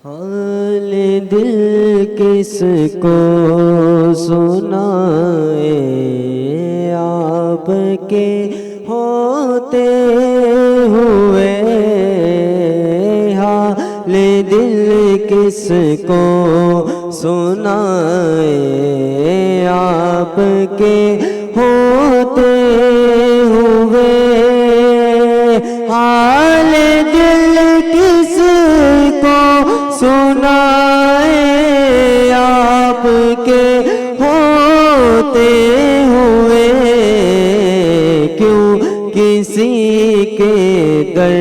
حال دل کس کو سنائے آپ کے ہوتے ہوئے، حال دل کس کو سنائے آپ کے ہوتے ہوئے، حال دل کس کو سنائے آپ کے ہوتے ہوئے، کیوں کسی کے در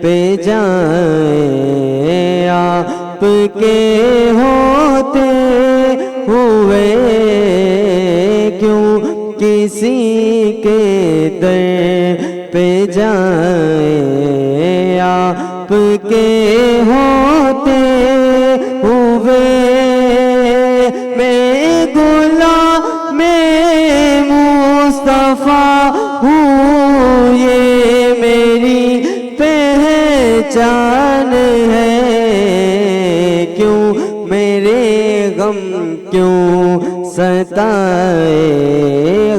پہ جائیں آپ کے ہوتے ہوئے، کیوں کسی کے در پہ جائیں آپ کے ہوتے ہوئے، میں غلام مصطفیٰ ہوں، یہ میری پہچان ہے، کیوں میرے غم کیوں ستائے،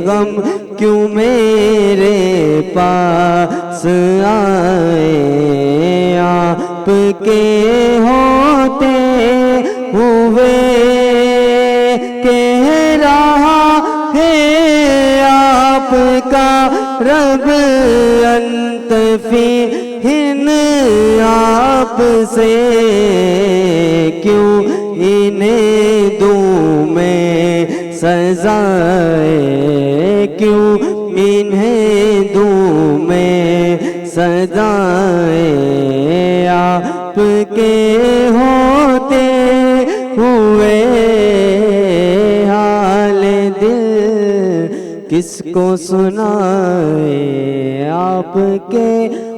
غم کیوں میرے پاس آئے آپ کے ہوتے ہوئے، کہہ رہا ہے آپ کا رب انت فیہن آپ سے، کیوں انہیں دوں میں سزائے، کیوں انہیں دوں میں سزائے آپ کے ہوتے ہوئے، حال دل کس کو سنائے آپ کے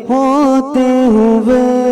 ہوتے ہوئے۔